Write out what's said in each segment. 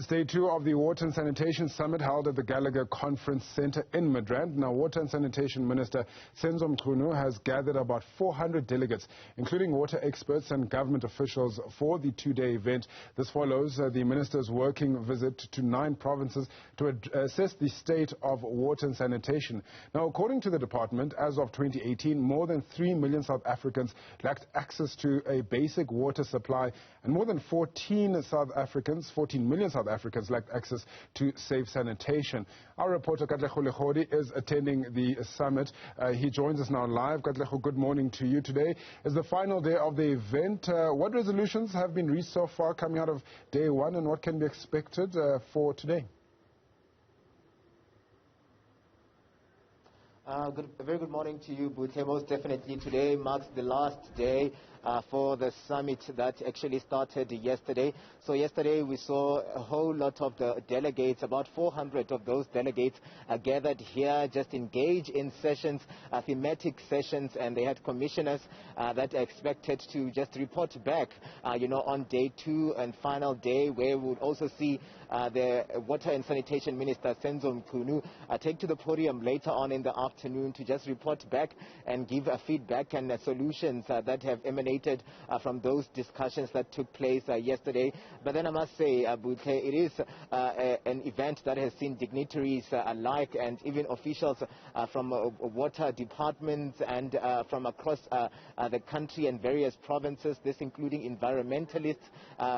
It's day 2 of the Water and Sanitation Summit held at the Gallagher Conference Centre in Midrand. Now, Water and Sanitation Minister Senzo Mchunu has gathered about 400 delegates, including water experts and government officials, for the 2-day event. This follows the minister's working visit to 9 provinces to assess the state of water and sanitation. Now, according to the department, as of 2018, more than 3 million South Africans lacked access to a basic water supply, and more than 14 million South Africans lacked access to safe sanitation. Our reporter Katlego Legodi is attending the summit. He joins us now live. Katlego, good morning to you. Today is the final day of the event. What resolutions have been reached so far coming out of day 1, and what can be expected for today? Very good morning to you, Buthe. Most definitely today marks the last day for the summit that actually started yesterday. So yesterday we saw a whole lot of the delegates, about 400 of those delegates gathered here, just engage in sessions, thematic sessions, and they had commissioners that are expected to just report back, on day 2 and final day, where we would also see the Water and Sanitation Minister Senzo Mchunu take to the podium later on in the afternoon to just report back and give feedback and solutions that have emanated from those discussions that took place yesterday. But then I must say, Buthe, it is an event that has seen dignitaries alike and even officials from water departments and from across the country and various provinces, this including environmentalists,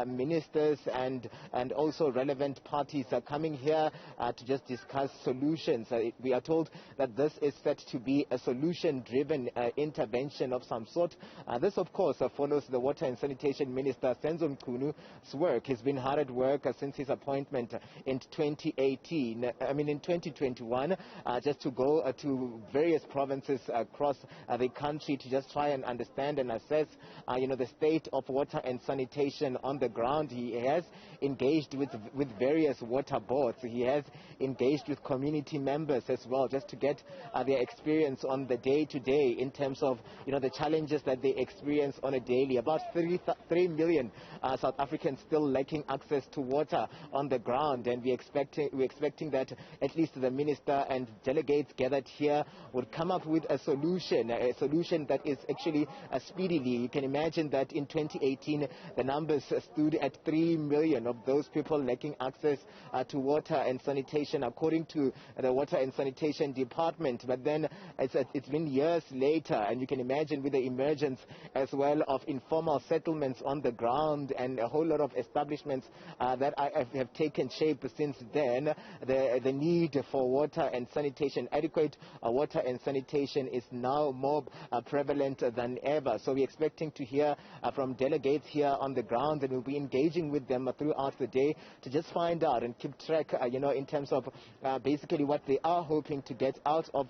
ministers and also relevant parties coming here to just discuss solutions. We are told that this is set to be a solution-driven intervention of some sort. This, of course, follows the Water and Sanitation Minister Senzo Mchunu's work. He's been hard at work since his appointment in 2021, just to go to various provinces across the country to just try and understand and assess, the state of water and sanitation on the ground. He has engaged with various water boards. He has engaged with community members as well, just to get their experience on the day-to-day in terms of, the challenges that they experience on a daily. About 3 million South Africans still lacking access to water on the ground, and we're expecting that at least the minister and delegates gathered here would come up with a solution that is actually speedily. You can imagine that in 2018 the numbers stood at 3 million of those people lacking access to water and sanitation, according to the Water and Sanitation Department. But then it's been years later, and you can imagine with the emergence as well of informal settlements on the ground and a whole lot of establishments that have taken shape since then, the need for water and sanitation, adequate water and sanitation, is now more prevalent than ever. So we're expecting to hear from delegates here on the ground, and we'll be engaging with them throughout the day to just find out and keep track, in terms of basically what they are hoping to get out of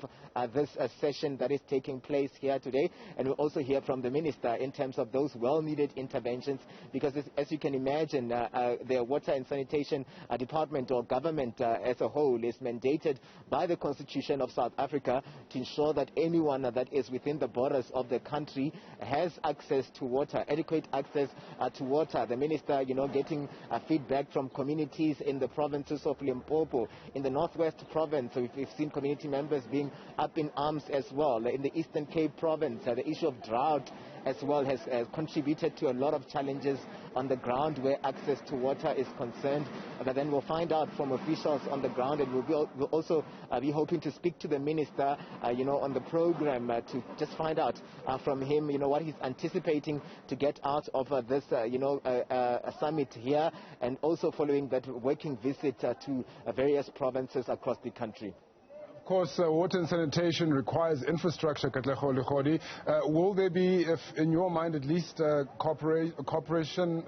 this session that is taking place here today. And we'll also hear from the minister in terms of those well-needed interventions, because as you can imagine, the Water and Sanitation Department or government as a whole is mandated by the Constitution of South Africa to ensure that anyone that is within the borders of the country has access to water, adequate access to water. The minister, getting feedback from communities in the provinces of Limpopo, in the Northwest Province. So we've seen community members being up in arms as well. In the Eastern Cape Province, the issue of drought as well has contributed to a lot of challenges on the ground where access to water is concerned. But then we'll find out from officials on the ground, and we'll also be hoping to speak to the minister, on the program to just find out from him, what he's anticipating to get out of this, a summit here, and also following that working visit to various provinces across the country. Of course, water and sanitation requires infrastructure, Katlego Legodi. Will there be, if in your mind at least, cooperation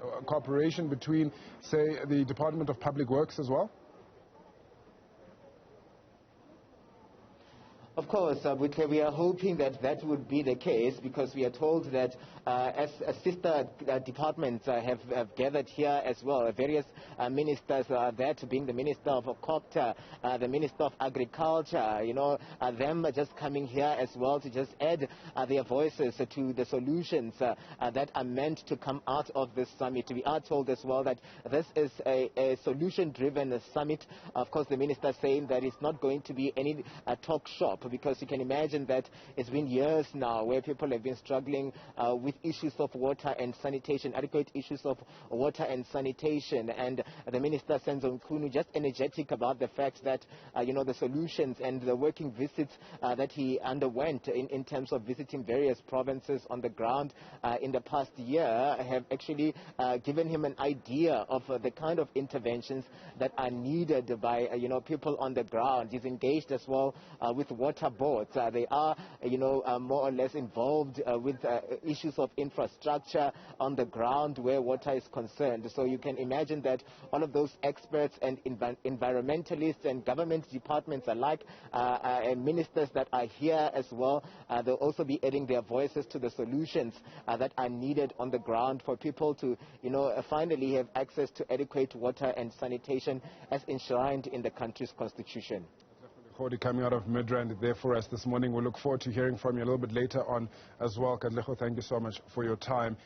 between, say, the Department of Public Works as well? Of course, we are hoping that that would be the case, because we are told that as sister departments have gathered here as well. Various ministers are there, to being the Minister of COPTA, the Minister of Agriculture, them just coming here as well to just add their voices to the solutions that are meant to come out of this summit. We are told as well that this is a solution-driven summit. Of course, the minister saying that it's not going to be any talk shop, because you can imagine that it's been years now where people have been struggling with issues of water and sanitation, adequate issues of water and sanitation. And the Minister Senzo Mchunu just energetic about the fact that, the solutions and the working visits that he underwent in terms of visiting various provinces on the ground in the past year have actually given him an idea of the kind of interventions that are needed by, people on the ground. He's engaged as well with water boards. They are, more or less involved with issues of infrastructure on the ground where water is concerned. So you can imagine that all of those experts and environmentalists and government departments alike, and ministers that are here as well, they'll also be adding their voices to the solutions that are needed on the ground for people to, finally have access to adequate water and sanitation as enshrined in the country's constitution. Legodi coming out of Midrand there for us this morning. We'll look forward to hearing from you a little bit later on as well. Katlego, thank you so much for your time.